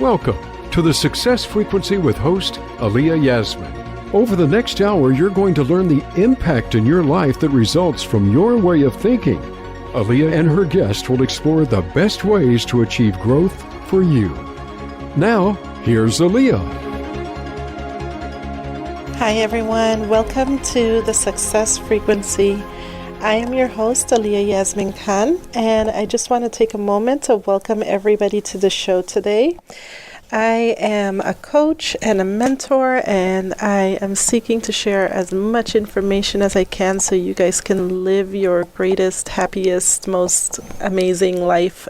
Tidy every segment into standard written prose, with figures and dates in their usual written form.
Welcome to the Success Frequency with host Ashleigh Yasmin. Over the next hour, you're going to learn the impact in your life that results from your way of thinking. Ashleigh and her guest will explore the best ways to achieve growth for you. Now, here's Ashleigh. Hi everyone, welcome to the Success Frequency. I am your host, Ashleigh Yasmin Khan, and I just want to take a moment to welcome everybody to the show today. I am a coach and a mentor, and I am seeking to share as much information as I can so you guys can live your greatest, happiest, most amazing life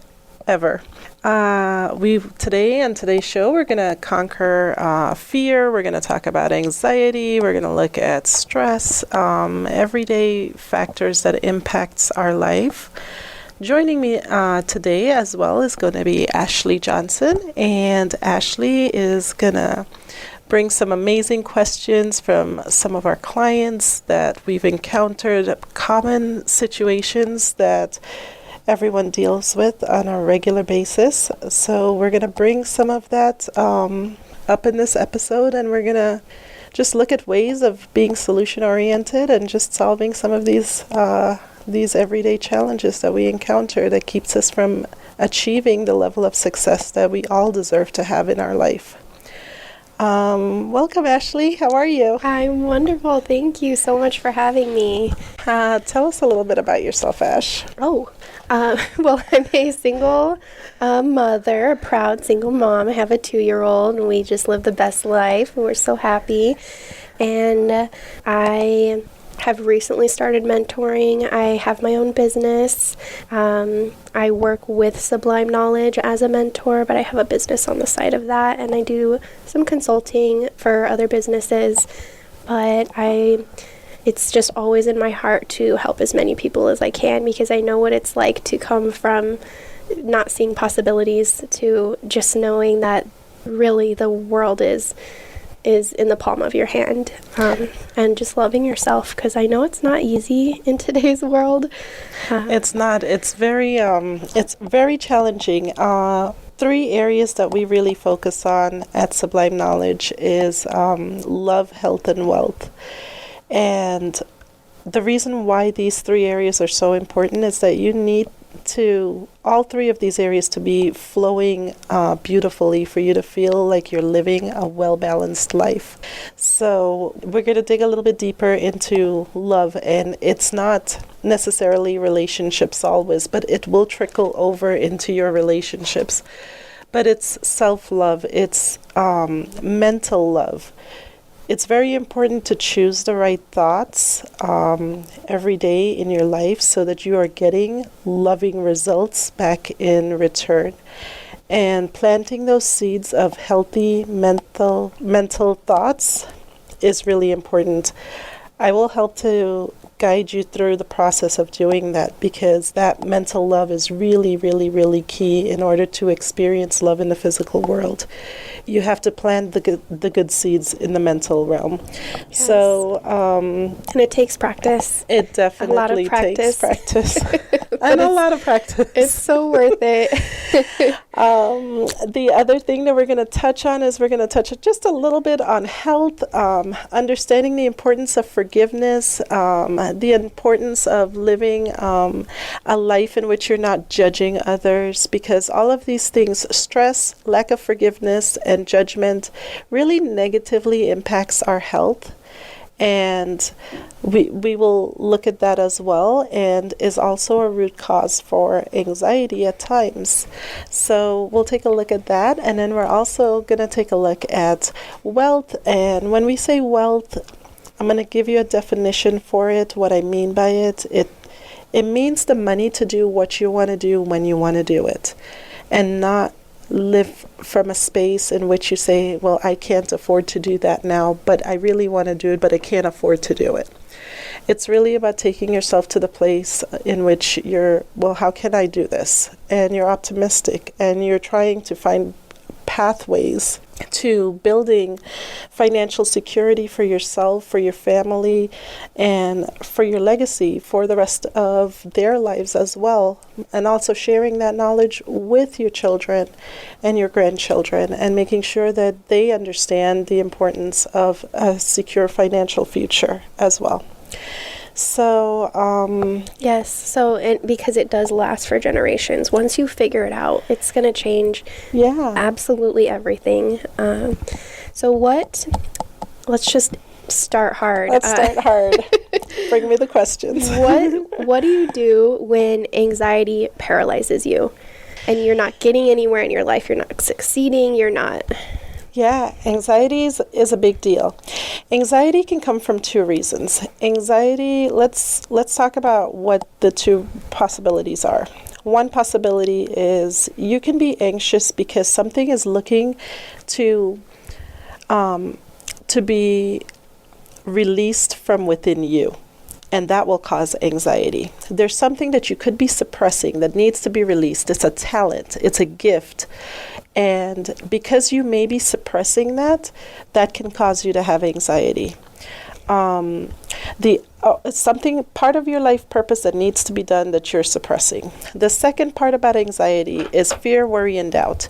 ever. Today on today's show, we're going to conquer fear. We're going to talk about anxiety. We're going to look at stress, everyday factors that impacts our life. Joining me today as well is going to be Ashleigh Johnson, and Ashleigh is going to bring some amazing questions from some of our clients that we've encountered, common situations that everyone deals with on a regular basis. So we're going to bring some of that up in this episode, and we're going to just look at ways of being solution oriented and just solving some of these everyday challenges that we encounter that keeps us from achieving the level of success that we all deserve to have in our life. Welcome, Ashleigh. How are you? I'm wonderful. Thank you so much for having me. Tell us a little bit about yourself, Ash. Well, I'm a single mother, a proud single mom. I have a 2-year-old, and we just live the best life, and we're so happy. And I have recently started mentoring. I have my own business. I work with Sublime Knowledge as a mentor, but I have a business on the side of that, and I do some consulting for other businesses. But it's just always in my heart to help as many people as I can, because I know what it's like to come from not seeing possibilities to just knowing that really the world is in the palm of your hand, and just loving yourself, because I know it's not easy in today's world. It's not. It's very challenging. 3 areas that we really focus on at Sublime Knowledge is love, health, and wealth. And the reason why these 3 areas are so important is that you need all 3 of these areas to be flowing beautifully for you to feel like you're living a well-balanced life. So we're going to dig a little bit deeper into love, and it's not necessarily relationships always, but it will trickle over into your relationships. But it's self-love, it's mental love. It's very important to choose the right thoughts every day in your life so that you are getting loving results back in return. And planting those seeds of healthy mental thoughts is really important. I will help to guide you through the process of doing that, because that mental love is really, really, really key in order to experience love in the physical world. You have to plant the good seeds in the mental realm. Yes. So, and it takes practice. It definitely takes practice. And a lot of practice. It's so worth it. The other thing that we're going to touch on is we're going to touch just a little bit on health, understanding the importance of forgiveness, the importance of living a life in which you're not judging others, because all of these things, stress, lack of forgiveness, and judgment, really negatively impacts our health. And we will look at that as well, and is also a root cause for anxiety at times. So we'll take a look at that, and then we're also going to take a look at wealth. And when we say wealth, I'm going to give you a definition for it, what I mean by it. It means the money to do what you want to do when you want to do it, and not live from a space in which you say, well, I can't afford to do that now, but I really want to do it, but I can't afford to do it. It's really about taking yourself to the place in which you're, well, how can I do this? And you're optimistic, and you're trying to find pathways to building financial security for yourself, for your family, and for your legacy for the rest of their lives as well. And also sharing that knowledge with your children and your grandchildren, and making sure that they understand the importance of a secure financial future as well. So, yes. So, and because it does last for generations, once you figure it out, it's going to change absolutely everything. Let's just start hard. Let's start hard. Bring me the questions. What do you do when anxiety paralyzes you and you're not getting anywhere in your life? You're not succeeding. You're not. Yeah, anxiety is a big deal. Anxiety can come from two reasons. Anxiety, let's talk about what the two possibilities are. One possibility is you can be anxious because something is looking to be released from within you, and that will cause anxiety. There's something that you could be suppressing that needs to be released. It's a talent, it's a gift. And because you may be suppressing that can cause you to have anxiety. It's something, part of your life purpose that needs to be done that you're suppressing. The second part about anxiety is fear, worry, and doubt.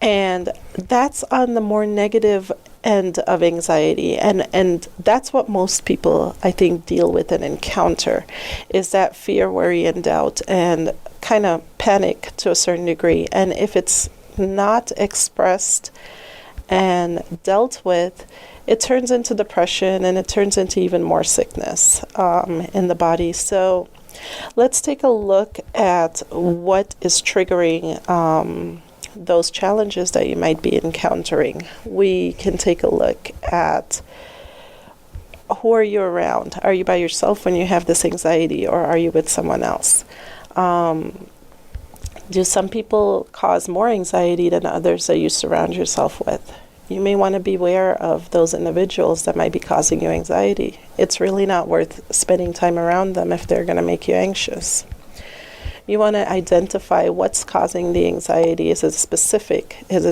And that's on the more negative end of anxiety. And that's what most people, I think, deal with and encounter, is that fear, worry, and doubt, and kind of panic to a certain degree. And if it's not expressed and dealt with, it turns into depression, and it turns into even more sickness in the body. So let's take a look at what is triggering those challenges that you might be encountering. We can take a look at who are you around. Are you by yourself when you have this anxiety, or are you with someone else? Do some people cause more anxiety than others that you surround yourself with? You may want to be aware of those individuals that might be causing you anxiety. It's really not worth spending time around them if they're going to make you anxious. You want to identify what's causing the anxiety. Is it specific? Is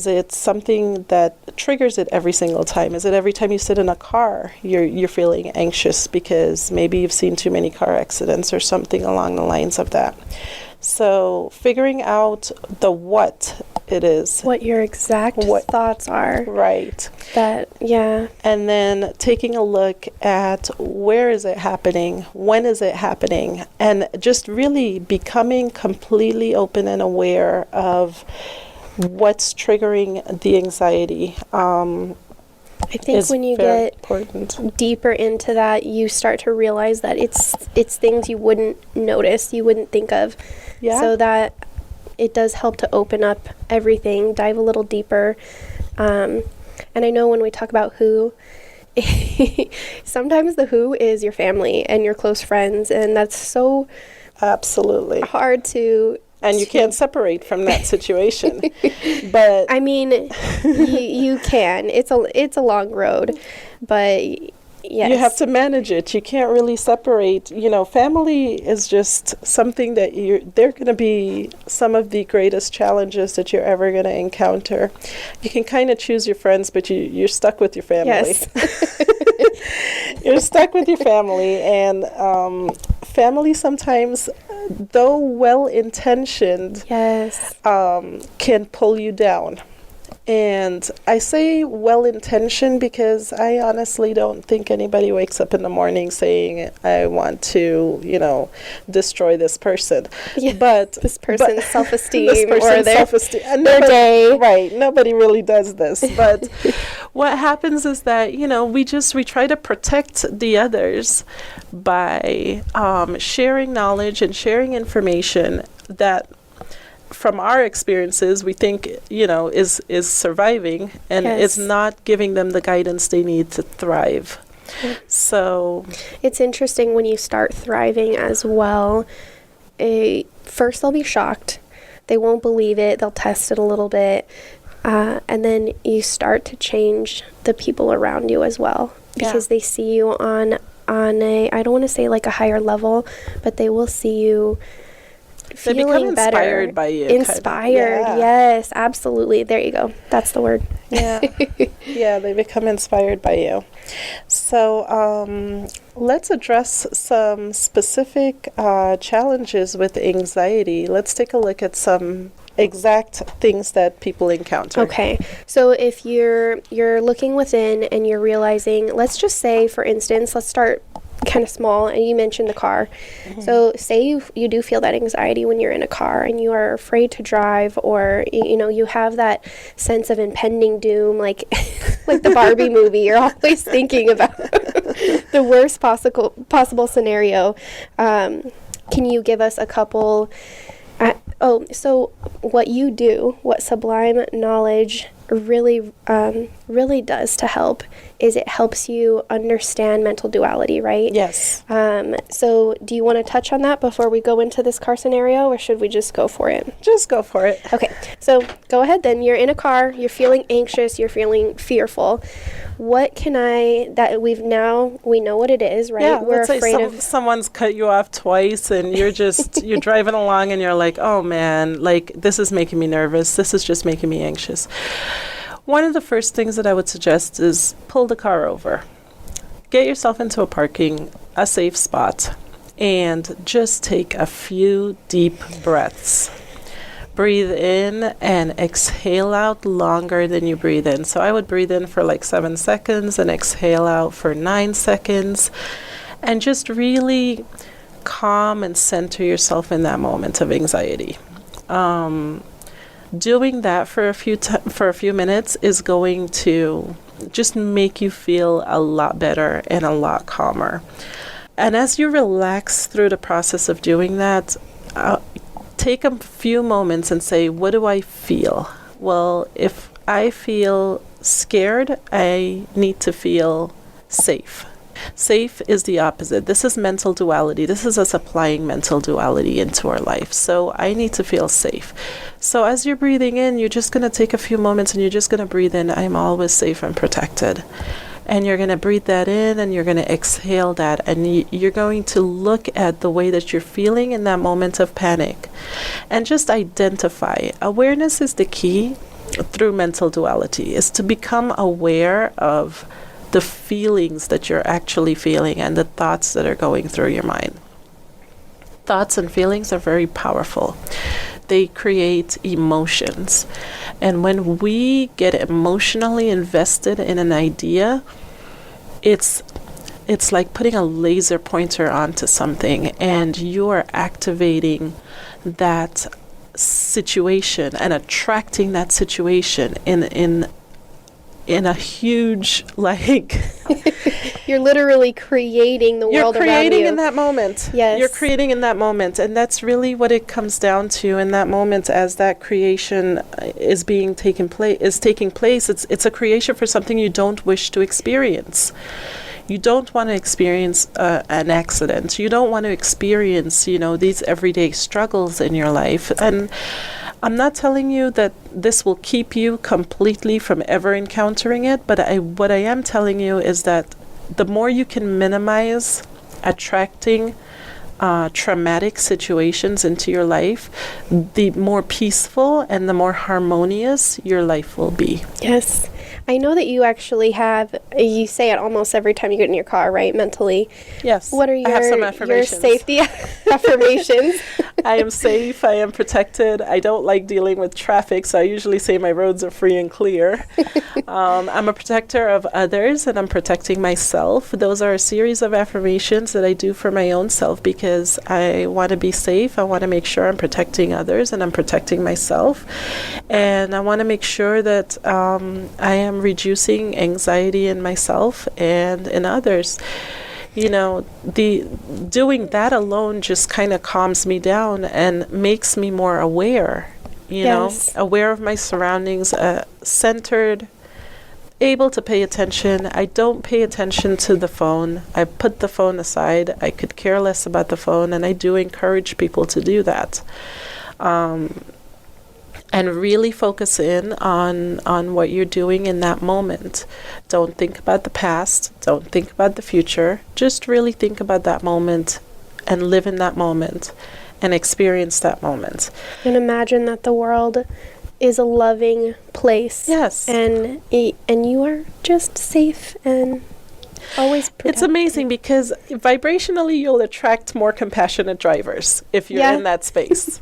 it something that triggers it every single time? Is it every time you sit in a car, you're feeling anxious because maybe you've seen too many car accidents or something along the lines of that? So figuring out the what it is. What your exact thoughts are. Right. And then taking a look at where is it happening, when is it happening, and just really becoming completely open and aware of what's triggering the anxiety. I think when you get deeper into that, you start to realize that it's things you wouldn't notice, you wouldn't think of. Yeah. So that it does help to open up everything, dive a little deeper. And I know when we talk about who, sometimes the who is your family and your close friends, and that's so absolutely hard to. And you can't separate from that situation. But I mean, you can. It's a long road, but yes. You have to manage it. You can't really separate. Family is just something that they're going to be some of the greatest challenges that you're ever going to encounter. You can kind of choose your friends, but you're stuck with your family. Yes. You're stuck with your family, and family sometimes, though well-intentioned, yes, can pull you down. And I say well-intentioned because I honestly don't think anybody wakes up in the morning saying, I want to, destroy this person. Yeah, but this person's self-esteem or their day. Right. Nobody really does this. But what happens is that, we try to protect the others by sharing knowledge and sharing information that, from our experiences, we think, is surviving, and it's not giving them the guidance they need to thrive. So it's interesting when you start thriving as well. First, they'll be shocked. They won't believe it. They'll test it a little bit. And then you start to change the people around you as well, because they see you on a, I don't want to say like a higher level, but they will see you They become feeling better. inspired by you. Inspired, Yeah. yes, absolutely. There you go. That's the word. Yeah. Yeah, they become inspired by you. So let's address some specific challenges with anxiety. Let's take a look at some exact things that people encounter. Okay. So if you're looking within and you're realizing, let's just say, for instance, let's start kind of small, and you mentioned the car. So say you do feel that anxiety when you're in a car and you are afraid to drive, or you have that sense of impending doom, like like the Barbie movie. You're always thinking about the worst possible scenario. Can you give us a couple? So what you do, what Sublime Knowledge really does to help, is it helps you understand mental duality, right? Yes. So do you want to touch on that before we go into this car scenario, or should we just go for it? Just go for it. Okay, so go ahead then. You're in a car, you're feeling anxious, you're feeling fearful. What can we know what it is, right? Yeah, We're let's say afraid of someone's cut you off twice and you're driving along and you're like, oh man, like this is making me nervous. This is just making me anxious. One of the first things that I would suggest is pull the car over. Get yourself into a safe spot, and just take a few deep breaths. Breathe in and exhale out longer than you breathe in. So I would breathe in for like 7 seconds and exhale out for 9 seconds, and just really calm and center yourself in that moment of anxiety. Doing that for a few minutes is going to just make you feel a lot better and a lot calmer. And as you relax through the process of doing that, take a few moments and say, what do I feel? Well, if I feel scared, I need to feel safe. Safe is the opposite. This is mental duality. This is us applying mental duality into our life. So I need to feel safe. So as you're breathing in, you're just going to take a few moments and you're just going to breathe in, I'm always safe and protected. And you're going to breathe that in and you're going to exhale that. And you're going to look at the way that you're feeling in that moment of panic. And just identify. Awareness is the key through mental duality, is to become aware of the feelings that you're actually feeling and the thoughts that are going through your mind. Thoughts and feelings are very powerful. They create emotions. And when we get emotionally invested in an idea, it's like putting a laser pointer onto something, and you are activating that situation and attracting that situation in a huge, like... You're literally creating the world around you. You're creating in that moment. Yes. You're creating in that moment. And that's really what it comes down to in that moment, as that creation is taking place. It's a creation for something you don't wish to experience. You don't want to experience an accident. You don't want to experience, these everyday struggles in your life. And I'm not telling you that this will keep you completely from ever encountering it, but what I am telling you is that the more you can minimize attracting traumatic situations into your life, the more peaceful and the more harmonious your life will be. Yes. I know that you actually you say it almost every time you get in your car, right, mentally? Yes. What are I have some affirmations. your safety affirmations? I am safe, I am protected, I don't like dealing with traffic, so I usually say my roads are free and clear. I'm a protector of others, and I'm protecting myself. Those are a series of affirmations that I do for my own self, because I want to be safe, I want to make sure I'm protecting others, and I'm protecting myself. And I want to make sure that I am reducing anxiety in myself and in others. Doing that alone just kind of calms me down and makes me more aware, Yes. aware of my surroundings, centered, able to pay attention. I don't pay attention to the phone. I put the phone aside. I could care less about the phone, and I do encourage people to do that. And really focus in on what you're doing in that moment. Don't think about the past. Don't think about the future. Just really think about that moment and live in that moment. and experience that moment. And imagine that the world is a loving place. Yes. And you are just safe and always protected. It's amazing because vibrationally you'll attract more compassionate drivers if you're in that space.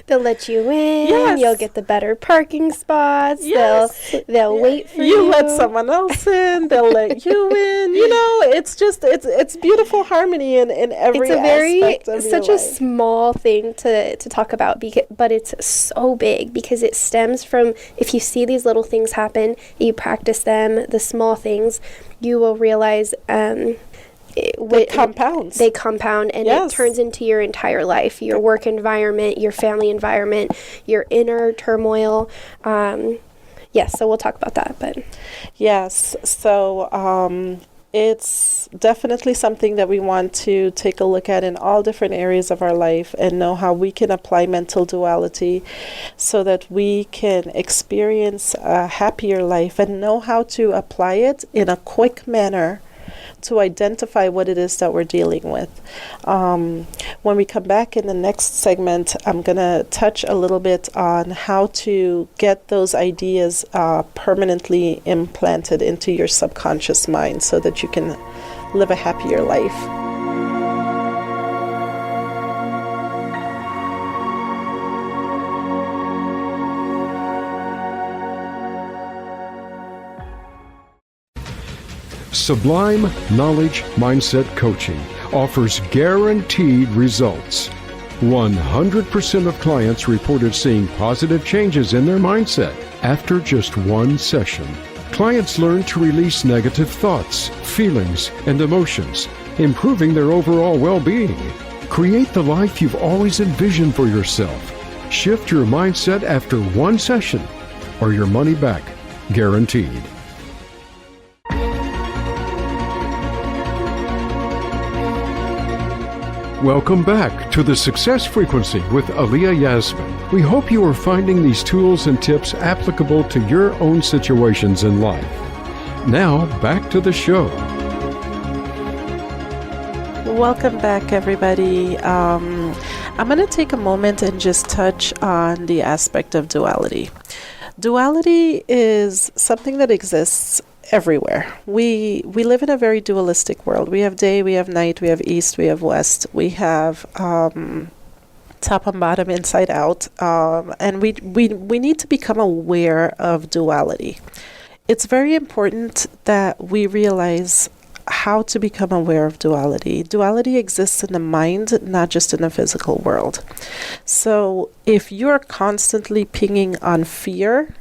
They'll let you in. Yes. You'll get the better parking spots. Yes. They'll wait for you. You let someone else in. They'll let you in. You know, it's just it's beautiful harmony in every aspect of your such life. a small thing to talk about, but it's so big because it stems from, if you see these little things happen, you practice them, the small things, you will realize it compounds. They compound, and it turns into your entire life, your work environment, your family environment, your inner turmoil. Yes, so we'll talk about that. But yes, so it's definitely something that we want to take a look at in all different areas of our life and know how we can apply mental duality so that we can experience a happier life and know how to apply it in a quick manner to identify what it is that we're dealing with. When we come back in the next segment, I'm going to touch a little bit on how to get those ideas permanently implanted into your subconscious mind so that you can live a happier life. Sublime Knowledge Mindset Coaching offers guaranteed results. 100% of clients reported seeing positive changes in their mindset after just one session. Clients learn to release negative thoughts, feelings, and emotions, improving their overall well-being. Create the life you've always envisioned for yourself. Shift your mindset after one session, or your money back, guaranteed. Welcome back to the Success Frequency with Ashleigh Johnson. We hope you are finding these tools and tips applicable to your own situations in life. Now, back to the show. Welcome back, everybody. I'm going to take a moment and just touch on the aspect of duality. Duality is something that exists everywhere. We live in a very dualistic world. We have day, we have night, we have east, we have west, we have top and bottom, inside out, and we need to become aware of duality. It's very important that we realize how to become aware of duality. Duality exists in the mind, not just in the physical world. So if you're constantly pinging on fear,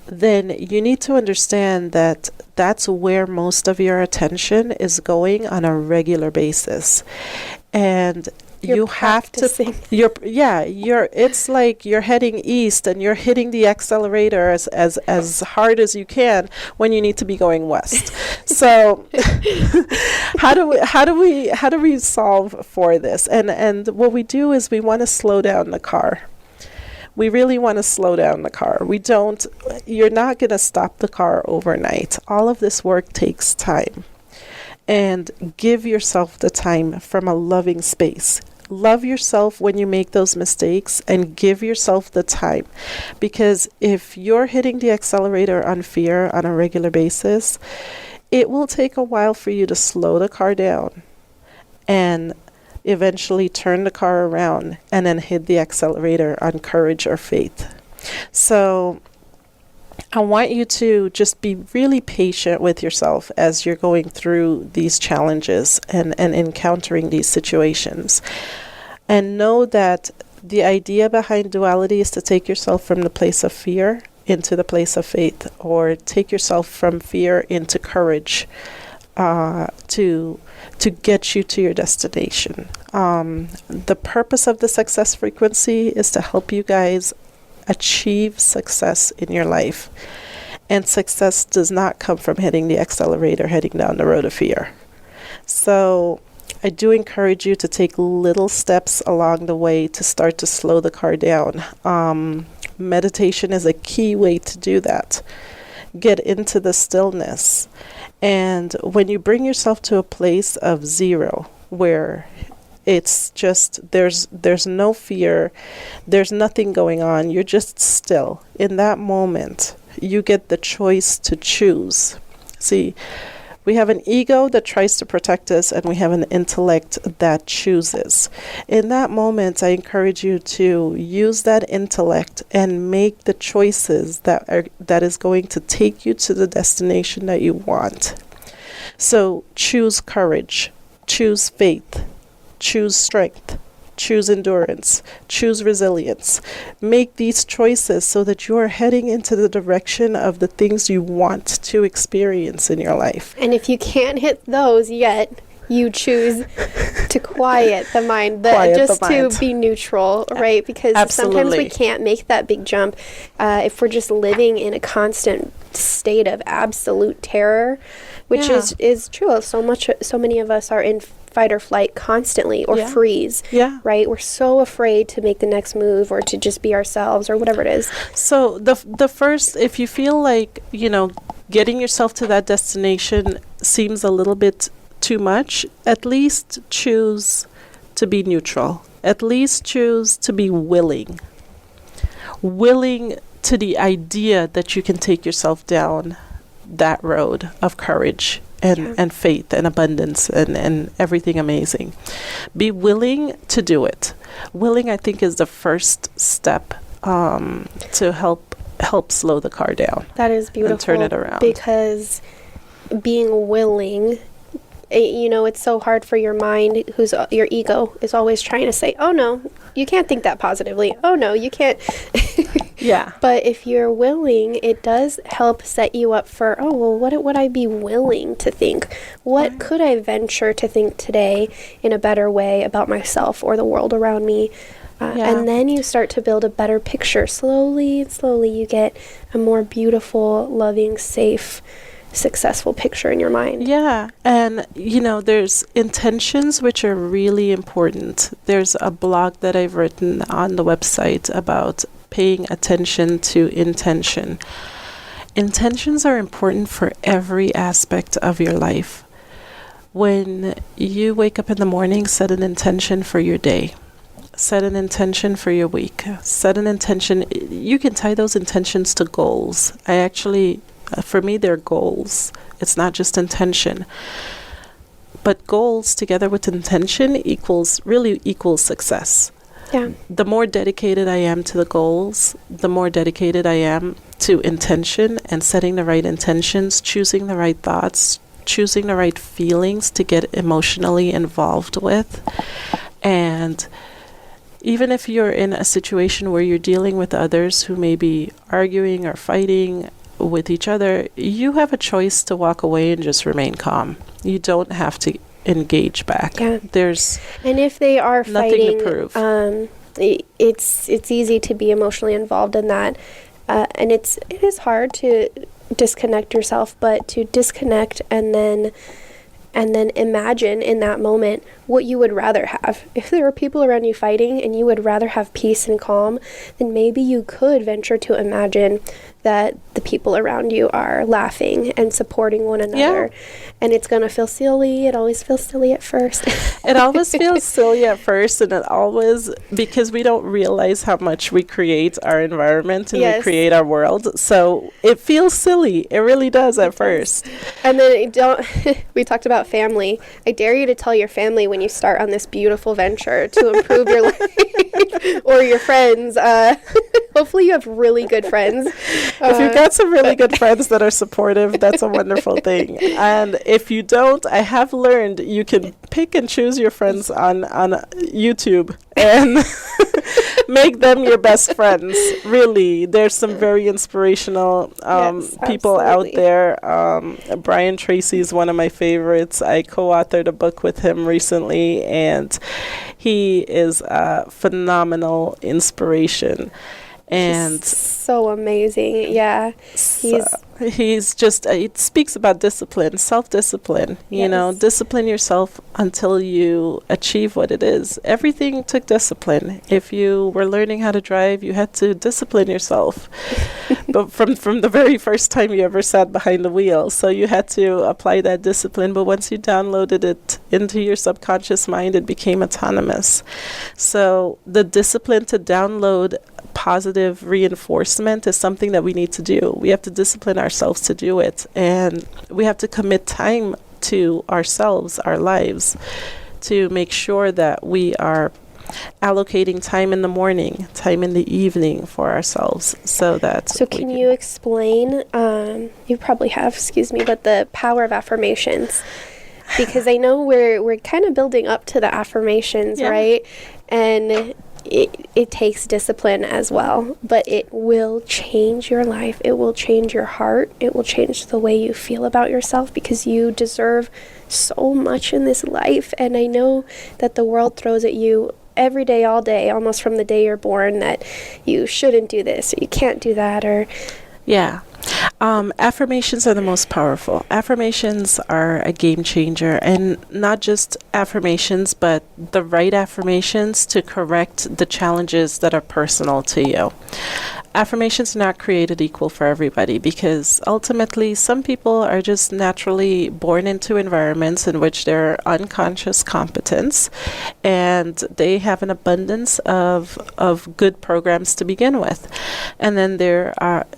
then you need to understand that that's where most of your attention is going on a regular basis. And you have to it's like you're heading east and you're hitting the accelerator as hard as you can when you need to be going west. So how do we solve for this? And what we do is we want to slow down the car. We really want to slow down the car. You're not going to stop the car overnight. All of this work takes time. And give yourself the time from a loving space. Love yourself when you make those mistakes and give yourself the time. Because if you're hitting the accelerator on fear on a regular basis, it will take a while for you to slow the car down and eventually turn the car around and then hit the accelerator on courage or faith. So I want you to just be really patient with yourself as you're going through these challenges and encountering these situations. And know that the idea behind duality is to take yourself from the place of fear into the place of faith, or take yourself from fear into courage, to get you to your destination. The purpose of the Success Frequency is to help you guys achieve success in your life. And success does not come from hitting the accelerator, heading down the road of fear. So I do encourage you to take little steps along the way to start to slow the car down. Meditation is a key way to do that. Get into the stillness. And when you bring yourself to a place of zero, where It's just there's no fear, there's nothing going on. You're just still. In that moment, you get the choice to choose. See, we have an ego that tries to protect us, and we have an intellect that chooses. In that moment, I encourage you to use that intellect and make the choices that is going to take you to the destination that you want. So choose courage, choose faith, choose strength, choose endurance, choose resilience. Make these choices so that you are heading into the direction of the things you want to experience in your life. And if you can't hit those yet, you choose to quiet the mind, to be neutral, right? Because sometimes we can't make that big jump if we're just living in a constant state of absolute terror, which is true of so many of us are in fight or flight constantly, or freeze, right? We're so afraid to make the next move or to just be ourselves or whatever it is. So the first, if you feel like, getting yourself to that destination seems a little bit too much, at least choose to be neutral. At least choose to be willing to the idea that you can take yourself down that road of courage and faith and abundance and everything amazing. Be willing to do it. Willing, I think, is the first step to help slow the car down. That is beautiful. And turn it around. Because being willing, it's so hard for your mind, your ego is always trying to say, oh no, you can't think that positively. Oh no, you can't. Yeah. But if you're willing, it does help set you up for, what would I be willing to think? What could I venture to think today in a better way about myself or the world around me? And then you start to build a better picture. Slowly you get a more beautiful, loving, safe, successful picture in your mind. Yeah. And, there's intentions which are really important. There's a blog that I've written on the website about paying attention to intention. Intentions are important for every aspect of your life. When you wake up in the morning, set an intention for your day. Set an intention for your week. Set an intention. You can tie those intentions to goals. For me, they're goals. It's not just intention. But goals together with intention equals success. Yeah. The more dedicated I am to the goals, the more dedicated I am to intention and setting the right intentions, choosing the right thoughts, choosing the right feelings to get emotionally involved with. And even if you're in a situation where you're dealing with others who may be arguing or fighting with each other, you have a choice to walk away and just remain calm. You don't have to engage back. Yeah. And if they are nothing fighting, to prove. It's easy to be emotionally involved in that, and it is hard to disconnect yourself, but to disconnect and then imagine in that moment what you would rather have. If there are people around you fighting and you would rather have peace and calm, then maybe you could venture to imagine that the people around you are laughing and supporting one another. Yeah. And it's going to feel silly. It always feels silly at first. It always feels silly at first, and it always, because we don't realize how much we create our environment and we create our world. So it feels silly. It really does at first. And then we talked about family. I dare you to tell your family when you start on this beautiful venture to improve your life or your friends. Hopefully you have really good friends. If you've got some really good friends that are supportive, that's a wonderful thing. And if you don't, I have learned you can pick and choose your friends on YouTube and make them your best friends. Really, there's some very inspirational people out there. Brian Tracy is one of my favorites. I co-authored a book with him recently, and he is a phenomenal inspiration. And so amazing. Yeah. He's just, it speaks about discipline, self-discipline, you know, discipline yourself until you achieve what it is. Everything took discipline. If you were learning how to drive, you had to discipline yourself. But from the very first time you ever sat behind the wheel. So you had to apply that discipline. But once you downloaded it into your subconscious mind, it became autonomous. So the discipline to download positive reinforcement is something that we need to do. We have to discipline ourselves to do it. And we have to commit time to ourselves, our lives, to make sure that we are allocating time in the morning, time in the evening for ourselves, so that. So can you explain, you probably have, but the power of affirmations? Because I know we're kind of building up to the affirmations, right? And it takes discipline as well, but it will change your life. It will change your heart. It will change the way you feel about yourself, because you deserve so much in this life. And I know that the world throws at you every day, all day, almost from the day you're born, that you shouldn't do this, or you can't do that, or... Yeah. Affirmations are the most powerful. Affirmations are a game changer, and not just affirmations, but the right affirmations to correct the challenges that are personal to you. Affirmations are not created equal for everybody, because ultimately some people are just naturally born into environments in which they're unconscious competence, and they have an abundance of good programs to begin with. And then there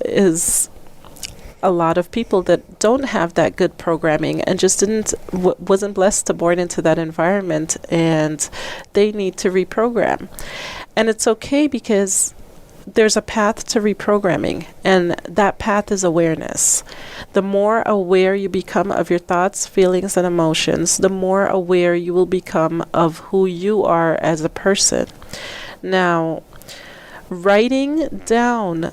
is a lot of people that don't have that good programming and just wasn't blessed to born into that environment, and they need to reprogram. And it's okay, because there's a path to reprogramming, and that path is awareness. The more aware you become of your thoughts, feelings, and emotions, the more aware you will become of who you are as a person. Now, writing down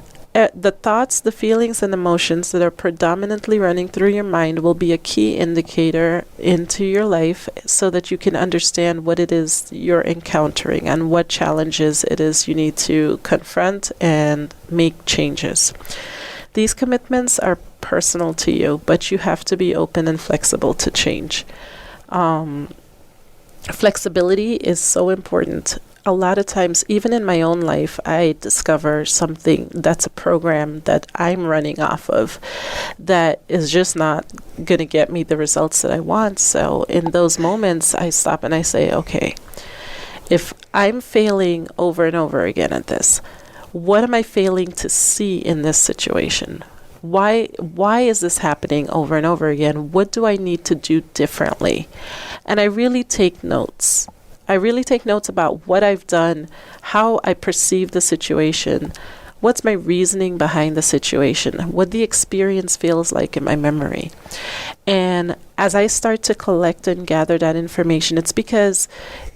the thoughts, the feelings, and emotions that are predominantly running through your mind will be a key indicator into your life, so that you can understand what it is you're encountering and what challenges it is you need to confront and make changes. These commitments are personal to you, but you have to be open and flexible to change. Flexibility is so important. A lot of times, even in my own life, I discover something that's a program that I'm running off of that is just not going to get me the results that I want. So in those moments, I stop and I say, okay, if I'm failing over and over again at this, what am I failing to see in this situation? Why is this happening over and over again? What do I need to do differently? And I really take notes. I really take notes about what I've done, how I perceive the situation, what's my reasoning behind the situation, what the experience feels like in my memory. And as I start to collect and gather that information, it's because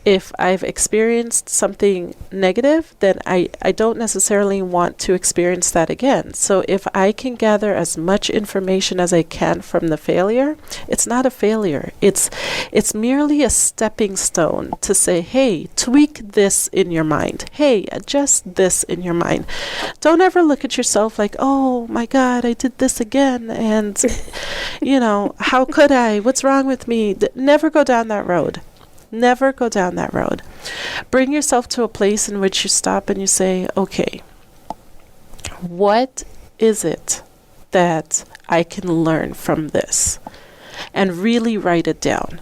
if I've experienced something negative, then I don't necessarily want to experience that again. So if I can gather as much information as I can from the failure, it's not a failure. It's merely a stepping stone to say, hey, tweak this in your mind. Hey, adjust this in your mind. Don't ever look at yourself like, oh my God, I did this again. And, how could I? What's wrong with me? Never go down that road. Never go down that road. Bring yourself to a place in which you stop and you say, okay, what is it that I can learn from this? And really write it down.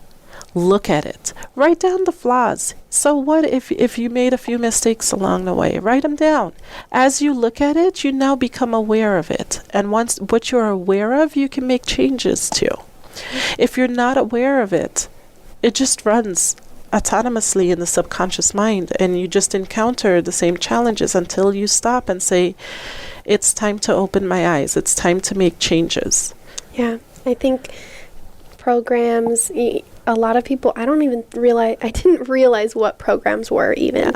Look at it. Write down the flaws. So what if you made a few mistakes along the way? Write them down. As you look at it, you now become aware of it. And once what you're aware of, you can make changes to. If you're not aware of it, it just runs autonomously in the subconscious mind, and you just encounter the same challenges until you stop and say, it's time to open my eyes. It's time to make changes. Yeah, I think programs, a lot of people, I didn't realize what programs were even.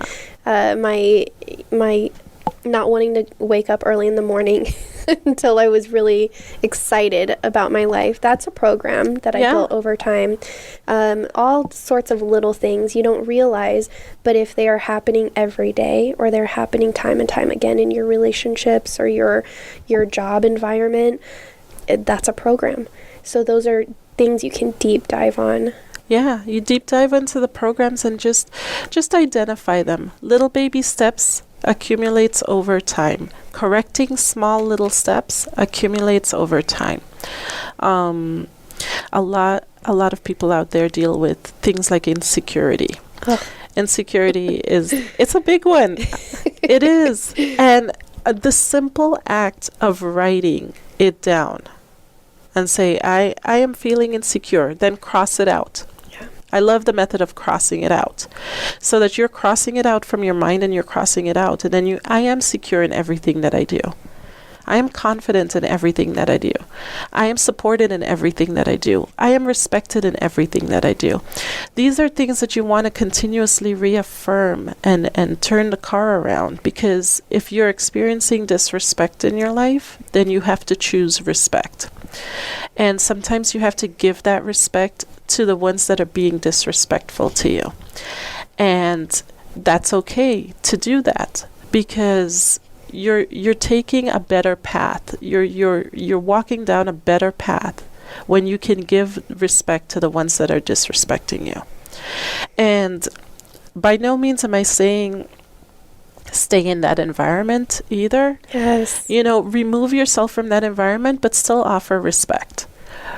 Yeah. My not wanting to wake up early in the morning until I was really excited about my life. That's a program that I built over time. All sorts of little things you don't realize, but if they are happening every day, or they're happening time and time again in your relationships or your job environment, that's a program. So those are things you can deep dive on. Yeah, you deep dive into the programs and just identify them. Little baby steps accumulates over time. Correcting small little steps accumulates over time. A lot of people out there deal with things like insecurity. Insecurity it's a big one. It is. And the simple act of writing it down and say, I am feeling insecure, then cross it out. I love the method of crossing it out, so that you're crossing it out from your mind and you're crossing it out. And then I am secure in everything that I do. I am confident in everything that I do. I am supported in everything that I do. I am respected in everything that I do. These are things that you want to continuously reaffirm and turn the car around, because if you're experiencing disrespect in your life, then you have to choose respect. And sometimes you have to give that respect to the ones that are being disrespectful to you. And that's okay to do that, because you're taking a better path. You're walking down a better path when you can give respect to the ones that are disrespecting you. And by no means am I saying stay in that environment either. Yes. Remove yourself from that environment, but still offer respect.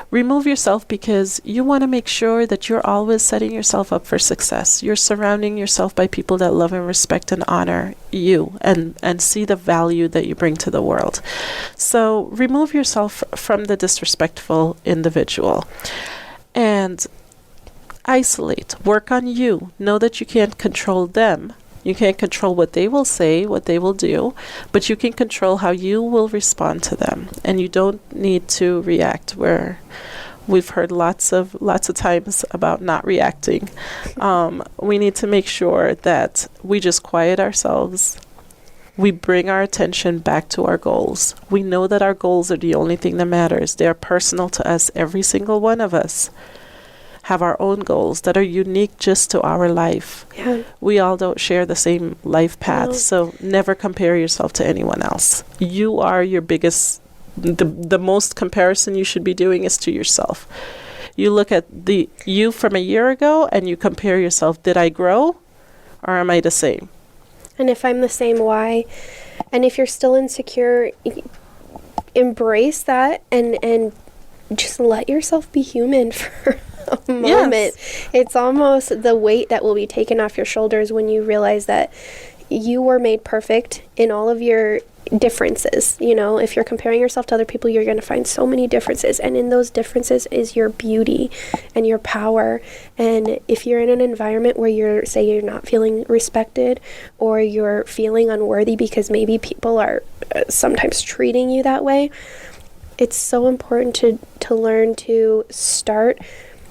Remove yourself because you want to make sure that you're always setting yourself up for success. You're surrounding yourself by people that love and respect and honor you and see the value that you bring to the world. So remove yourself from the disrespectful individual and isolate. Work on you. Know that you can't control them. You can't control what they will say, what they will do, but you can control how you will respond to them. And you don't need to react, where we've heard lots of times about not reacting. We need to make sure that we just quiet ourselves. We bring our attention back to our goals. We know that our goals are the only thing that matters. They are personal to us. Every single one of us have our own goals that are unique just to our life. Yeah. We all don't share the same life path, No. so never compare yourself to anyone else. You are your biggest, the most comparison you should be doing is to yourself. You look at you from a year ago and you compare yourself. Did I grow or am I the same? And if I'm the same, why? And if you're still insecure, embrace that and just let yourself be human for a moment. Yes. It's almost the weight that will be taken off your shoulders when you realize that you were made perfect in all of your differences. If you're comparing yourself to other people, you're going to find so many differences, and in those differences is your beauty and your power. And if you're in an environment where you're not feeling respected, or you're feeling unworthy because maybe people are sometimes treating you that way, it's so important to learn to start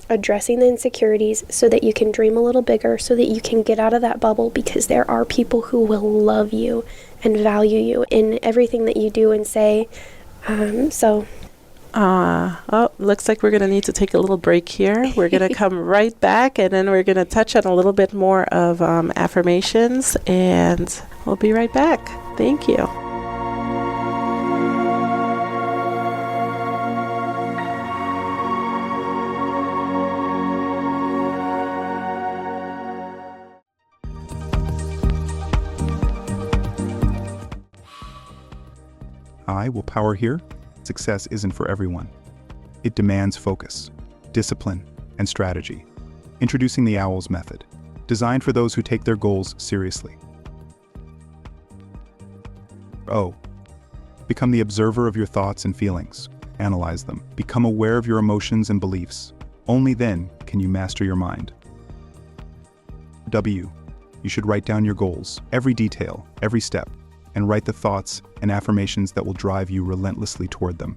addressing the insecurities so that you can dream a little bigger, so that you can get out of that bubble, because there are people who will love you and value you in everything that you do and say. Looks like we're going to need to take a little break here. We're going to come right back, and then we're going to touch on a little bit more of affirmations, and we'll be right back. Thank you. Will power here. Success isn't for everyone. It demands focus, discipline, and strategy. Introducing the OWLS method, designed for those who take their goals seriously. O. Become the observer of your thoughts and feelings. Analyze them. Become aware of your emotions and beliefs. Only then can you master your mind. W. You should write down your goals, every detail, every step, and write the thoughts and affirmations that will drive you relentlessly toward them.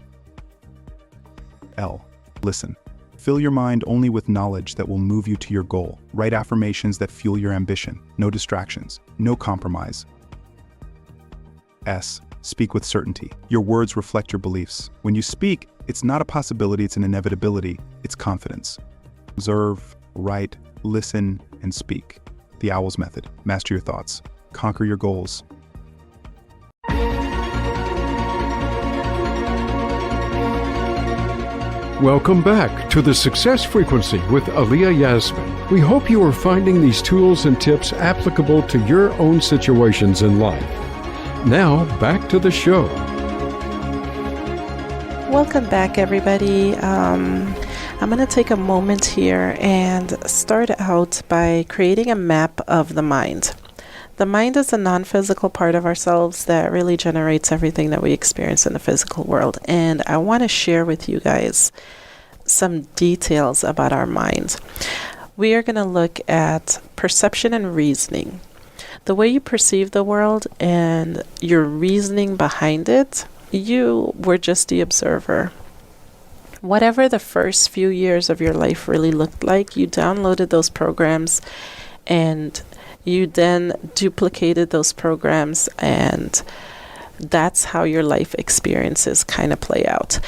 L. Listen. Fill your mind only with knowledge that will move you to your goal. Write affirmations that fuel your ambition. No distractions. No compromise. S. Speak with certainty. Your words reflect your beliefs. When you speak, it's not a possibility, it's an inevitability. It's confidence. Observe, write, listen, and speak. The Owl's Method. Master your thoughts. Conquer your goals. Welcome back to the Success Frequency with Ashleigh Johnson. We hope you are finding these tools and tips applicable to your own situations in life. Now, back to the show. Welcome back, everybody. I'm going to take a moment here and start out by creating a map of the mind. The mind is a non-physical part of ourselves that really generates everything that we experience in the physical world. And I want to share with you guys some details about our mind. We are going to look at perception and reasoning. The way you perceive the world and your reasoning behind it, you were just the observer. Whatever the first few years of your life really looked like, you downloaded those programs and you then duplicated those programs, and that's how your life experiences kind of play out.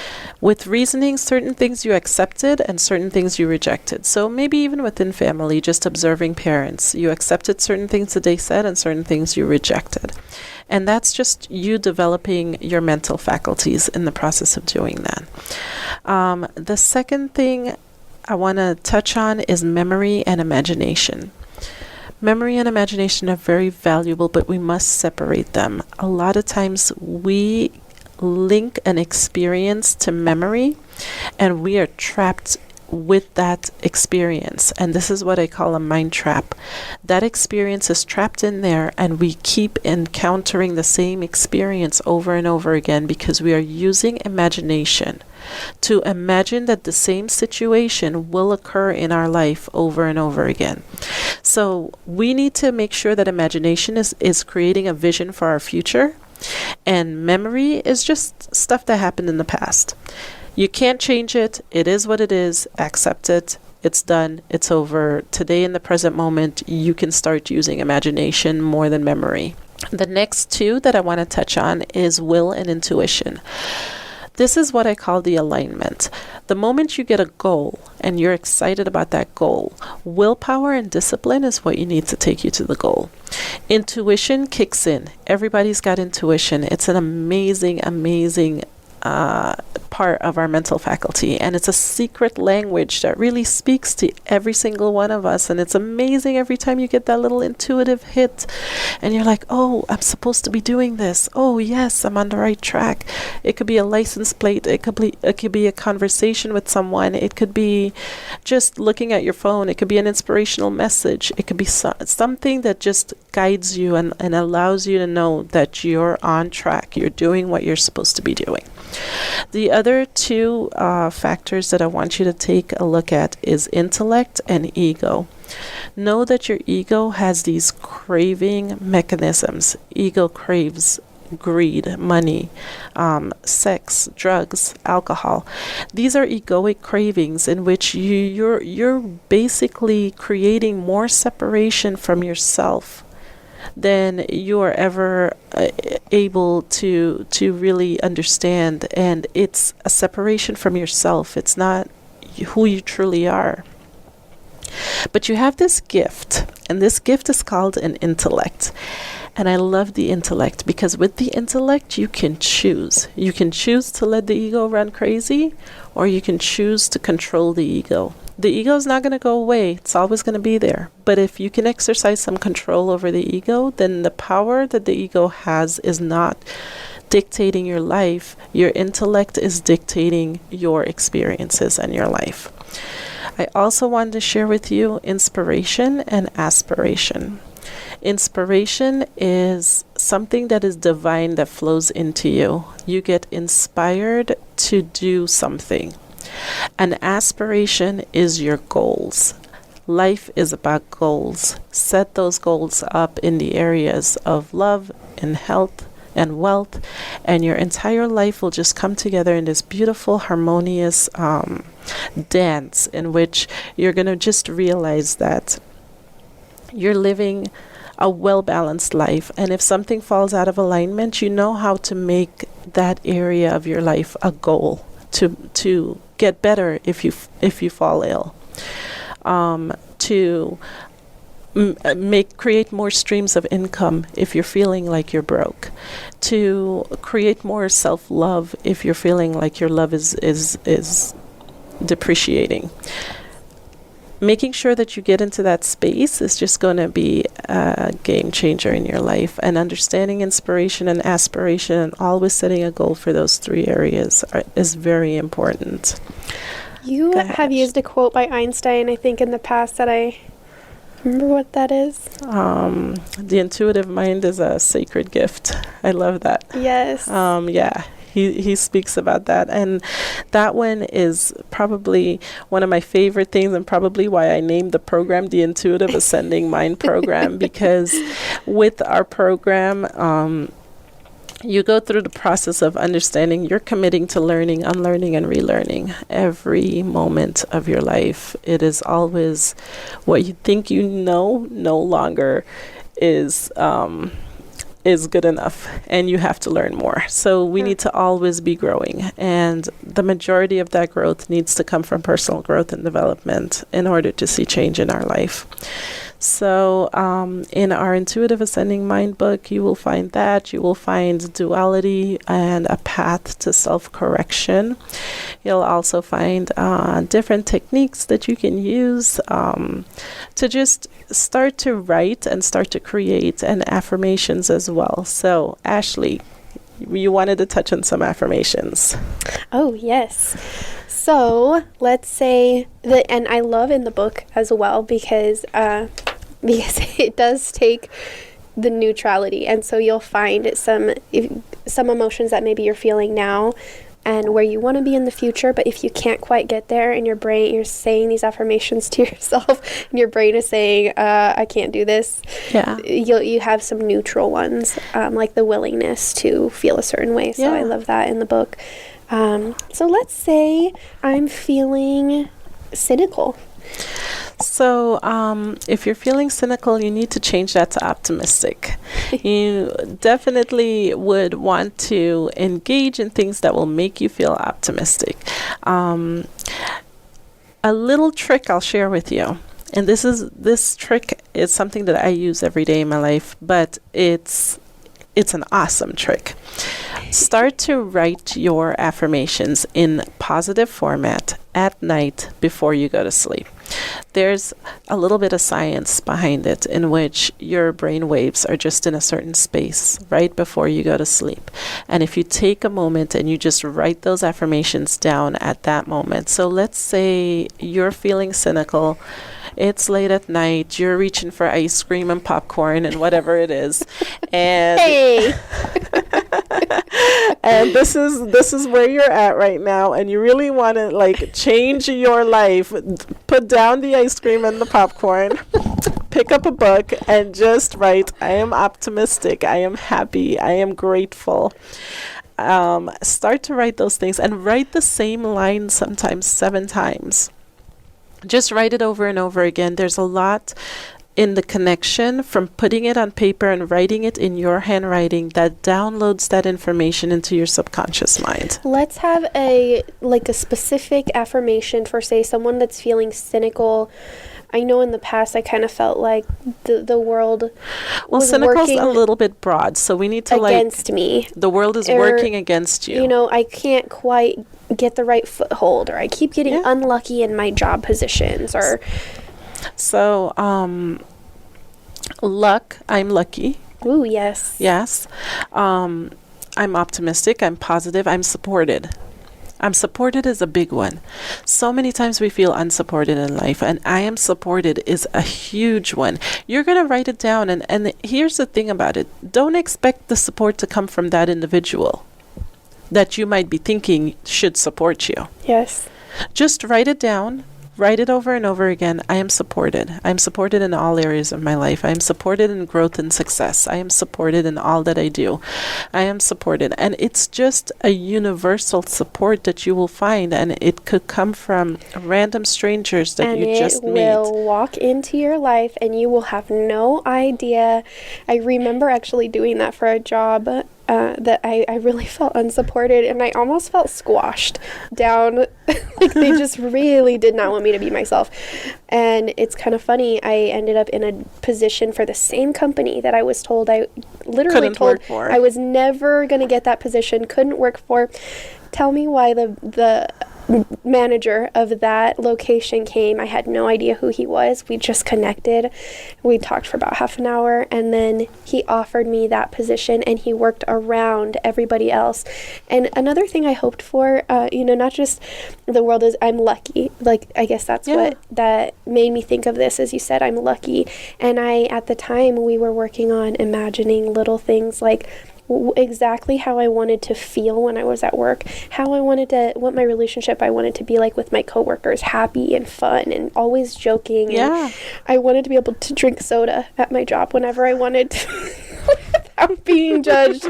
With reasoning, certain things you accepted and certain things you rejected. So maybe even within family, just observing parents, you accepted certain things that they said and certain things you rejected. And that's just you developing your mental faculties in the process of doing that. The second thing I want to touch on is memory and imagination. Memory and imagination are very valuable, but we must separate them. A lot of times we link an experience to memory, and we are trapped with that experience. And this is what I call a mind trap. That experience is trapped in there, and we keep encountering the same experience over and over again because we are using imagination to imagine that the same situation will occur in our life over and over again. So we need to make sure that imagination is creating a vision for our future, and memory is just stuff that happened in the past. You can't change it. It is what it is. Accept it. It's done. It's over. Today, in the present moment, you can start using imagination more than memory. The next two that I want to touch on is will and intuition. This is what I call the alignment. The moment you get a goal and you're excited about that goal, willpower and discipline is what you need to take you to the goal. Intuition kicks in. Everybody's got intuition. It's an amazing part of our mental faculty, and it's a secret language that really speaks to every single one of us. And it's amazing every time you get that little intuitive hit and you're like, oh, I'm supposed to be doing this. Oh yes, I'm on the right track. It could be a license plate, it could be a conversation with someone, it could be just looking at your phone, it could be an inspirational message, it could be something that just guides you and allows you to know that you're on track, you're doing what you're supposed to be doing. The other two factors that I want you to take a look at is intellect and ego. Know that your ego has these craving mechanisms. Ego craves greed, money, sex, drugs, alcohol. These are egoic cravings in which you're basically creating more separation from yourself than you are ever able to really understand. And it's a separation from yourself. It's not who you truly are. But you have this gift, and this gift is called an intellect. And I love the intellect because with the intellect, you can choose. You can choose to let the ego run crazy, or you can choose to control the ego. The ego is not going to go away. It's always going to be there. But if you can exercise some control over the ego, then the power that the ego has is not dictating your life. Your intellect is dictating your experiences and your life. I also wanted to share with you inspiration and aspiration. Inspiration is something that is divine that flows into you. You get inspired to do something. An aspiration is your goals. Life is about goals. Set those goals up in the areas of love and health and wealth, and your entire life will just come together in this beautiful, harmonious dance in which you're going to just realize that you're living a well-balanced life. And if something falls out of alignment, you know how to make that area of your life a goal to get better if you fall ill. To create more streams of income if you're feeling like you're broke, to create more self-love if you're feeling like your love is depreciating. Making sure that you get into that space is just going to be a game changer in your life. And understanding inspiration and aspiration and always setting a goal for those 3 areas is very important. You have used a quote by Einstein, I think, in the past that I remember what that is. The intuitive mind is a sacred gift. I love that. Yes. Yeah. He speaks about that, and that one is probably one of my favorite things, and probably why I named the program the Intuitive Ascending Mind Program, because with our program, you go through the process of understanding. You're committing to learning, unlearning, and relearning every moment of your life. It is always what you think you know no longer is good enough, and you have to learn more. So we need to always be growing, and the majority of that growth needs to come from personal growth and development in order to see change in our life. So in our Intuitive Ascending Mind book, you will find that. You will find duality and a path to self-correction. You'll also find different techniques that you can use to just start to write and start to create, and affirmations as well. So, Ashleigh, you wanted to touch on some affirmations. Oh, yes. So let's say that, and I love in the book as well because it does take the neutrality, and so you'll find some emotions that maybe you're feeling now and where you want to be in the future, but if you can't quite get there in your brain, you're saying these affirmations to yourself, and your brain is saying, I can't do this. Yeah. You have some neutral ones, like the willingness to feel a certain way. So I love that in the book. So let's say I'm feeling cynical. So if you're feeling cynical, you need to change that to optimistic. You definitely would want to engage in things that will make you feel optimistic. A little trick I'll share with you, and this trick is something that I use every day in my life, but it's an awesome trick. Start to write your affirmations in positive format at night before you go to sleep. There's a little bit of science behind it, in which your brain waves are just in a certain space right before you go to sleep. And if you take a moment and you just write those affirmations down at that moment. So let's say you're feeling cynical. It's late at night. You're reaching for ice cream and popcorn and whatever it is. And Hey. and this is where you're at right now, and you really want to like change your life. Put down the ice cream and the popcorn. Pick up a book and just write, I am optimistic, I am happy, I am grateful. Start to write those things, and write the same line sometimes 7 times. Just write it over and over again. There's a lot in the connection from putting it on paper and writing it in your handwriting that downloads that information into your subconscious mind. Let's have a specific affirmation for, say, someone that's feeling cynical. I know in the past I kind of felt like the world was cynical's working a little bit broad, so we need to against me. The world is working against you. You know, I can't quite get the right foothold, or I keep getting unlucky in my job positions, or so luck, I'm lucky. Ooh, yes. Yes. I'm optimistic, I'm positive, I'm supported. I'm supported is a big one. So many times we feel unsupported in life, and I am supported is a huge one. You're going to write it down, and here's the thing about it. Don't expect the support to come from that individual that you might be thinking should support you. Yes. Just write it down, Write it over and over again. I am supported. I am supported in all areas of my life. I am supported in growth and success. I am supported in all that I do. I am supported. And it's just a universal support that you will find. And it could come from random strangers that you just meet. And it will walk into your life and you will have no idea. I remember actually doing that for a job that I really felt unsupported, and I almost felt squashed down. Like they just really did not want me to be myself. And it's kind of funny. I ended up in a position for the same company that I was told I was never going to get that position, couldn't work for. Tell me why the manager of that location came. I had no idea who he was. We just connected. We talked for about half an hour, and then he offered me that position, and he worked around everybody else. And another thing I hoped for, not just the world is, I'm lucky. Like, I guess that's what that made me think of this. As you said, I'm lucky. And at the time, we were working on imagining little things like exactly how I wanted to feel when I was at work, what my relationship I wanted to be like with my coworkers, happy and fun and always joking. Yeah. And I wanted to be able to drink soda at my job whenever I wanted to without being judged.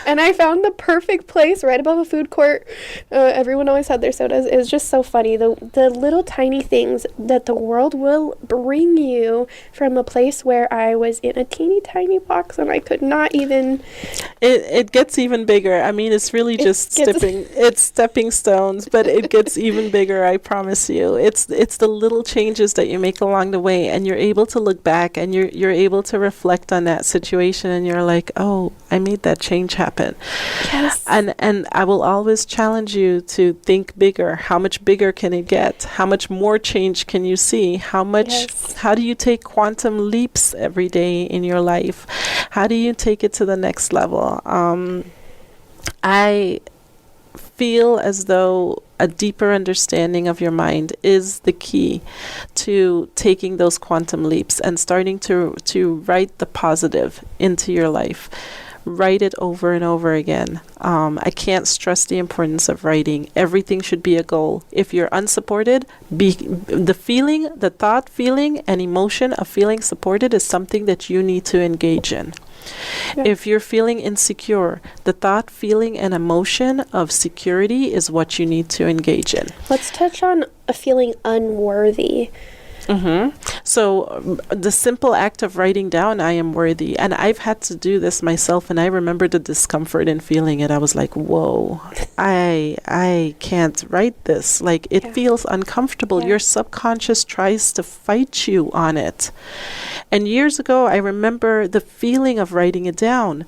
And I found the perfect place right above a food court. Everyone always had their sodas. It was just so funny. The little tiny things that the world will bring you from a place where I was in a teeny tiny box and I could not even... It gets even bigger. I mean, it's really just stepping stones, but it gets even bigger, I promise you. It's the little changes that you make along the way, and you're able to look back and you're able to reflect on that situation, and you're like, oh, I made that change happen. Yes. And I will always challenge you to think bigger. How much bigger can it get? How much more change can you see? How do you take quantum leaps every day in your life? How do you take it to the next level? I feel as though a deeper understanding of your mind is the key to taking those quantum leaps and starting to write the positive into your life. Write it over and over again. I can't stress the importance of writing. Everything should be a goal. If you're unsupported, the thought, feeling, and emotion of feeling supported is something that you need to engage in. Yeah. If you're feeling insecure, the thought, feeling, and emotion of security is what you need to engage in. Let's touch on a feeling unworthy. Mm-hmm. So the simple act of writing down, I am worthy. And I've had to do this myself, and I remember the discomfort in feeling it. I was like, whoa, I can't write this. Like, it feels uncomfortable. Yeah. Your subconscious tries to fight you on it. And years ago, I remember the feeling of writing it down,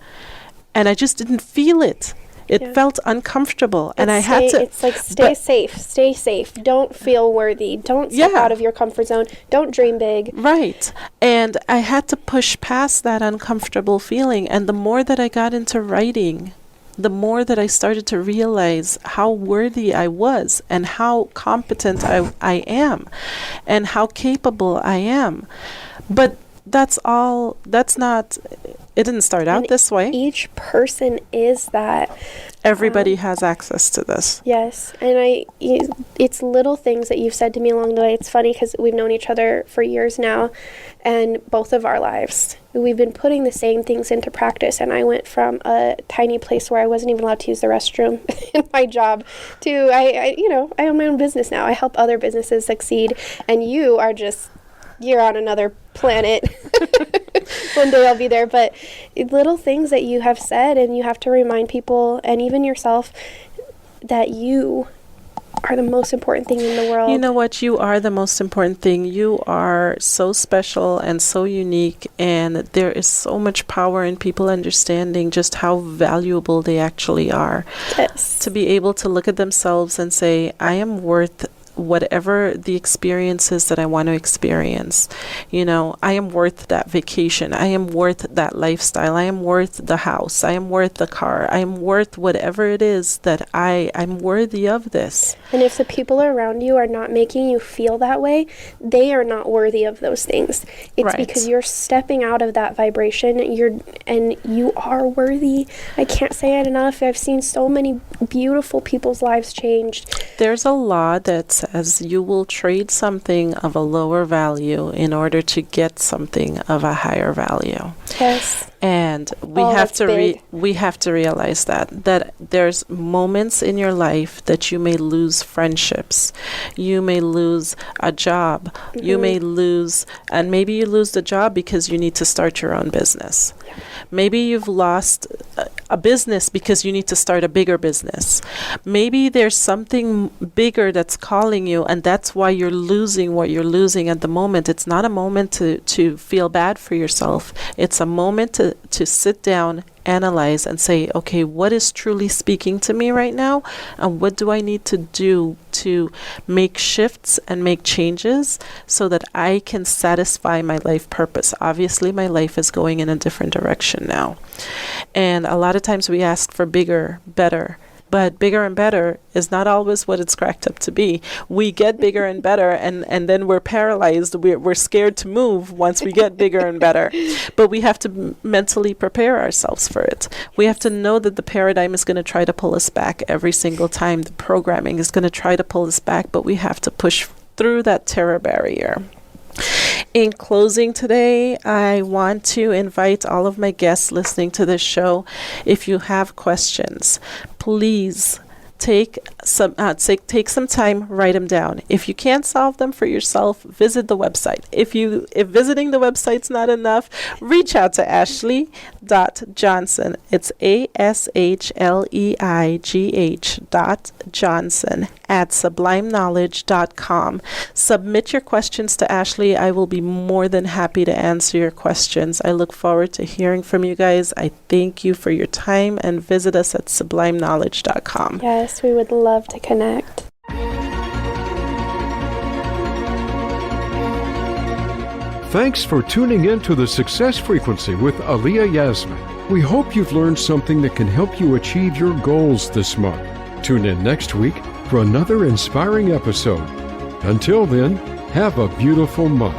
and I just didn't feel it. It felt uncomfortable, and I had to... It's like, stay safe. Don't feel worthy. Don't step out of your comfort zone. Don't dream big. Right. And I had to push past that uncomfortable feeling, and the more that I got into writing, the more that I started to realize how worthy I was and how competent I am and how capable I am. But it didn't start out this way. Each person is that. Everybody has access to this. Yes. And it's little things that you've said to me along the way. It's funny because we've known each other for years now, and both of our lives, we've been putting the same things into practice. And I went from a tiny place where I wasn't even allowed to use the restroom in my job to, I own my own business now. I help other businesses succeed. And you're on another planet. One day I'll be there. But little things that you have said, and you have to remind people and even yourself that you are the most important thing in the world. You know what? You are the most important thing. You are so special and so unique, and there is so much power in people understanding just how valuable they actually are. Yes. To be able to look at themselves and say, I am worth whatever the experience is that I want to experience. I am worth that vacation. I am worth that lifestyle. I am worth the house. I am worth the car. I am worth whatever it is that I'm worthy of this. And if the people around you are not making you feel that way, they are not worthy of those things. It's because you're stepping out of that vibration. You are worthy. I can't say it enough. I've seen so many beautiful people's lives changed. There's a law that says as you will trade something of a lower value in order to get something of a higher value. Yes. And we we have to realize that there's moments in your life that you may lose friendships, you may lose a job, you may lose, and maybe you lose the job because you need to start your own business. Yeah. Maybe you've lost a business because you need to start a bigger business. Maybe there's something bigger that's calling you, and that's why you're losing what you're losing at the moment. It's not a moment to feel bad for yourself. It's a moment to sit down, analyze, and say, okay, what is truly speaking to me right now? And what do I need to do to make shifts and make changes so that I can satisfy my life purpose? Obviously, my life is going in a different direction now. And a lot of times we ask for bigger, better. But bigger and better is not always what it's cracked up to be. We get bigger and better, and then we're paralyzed. We're scared to move once we get bigger and better. But we have to mentally prepare ourselves for it. We have to know that the paradigm is going to try to pull us back every single time. The programming is going to try to pull us back, but we have to push through that terror barrier. In closing today, I want to invite all of my guests listening to this show, if you have questions, please take some time, write them down. If you can't solve them for yourself, visit the website. If visiting the website's not enough, reach out to Ashleigh.Johnson. It's ASHLEIGH.Johnson at sublimeknowledge.com. Submit your questions to Ashleigh. I will be more than happy to answer your questions. I look forward to hearing from you guys. I thank you for your time, and visit us at sublimeknowledge.com. Yes, we would love to connect. Thanks for tuning in to the Success Frequency with Ashleigh Johnson. We hope you've learned something that can help you achieve your goals this month. Tune in next week for another inspiring episode. Until then, have a beautiful month.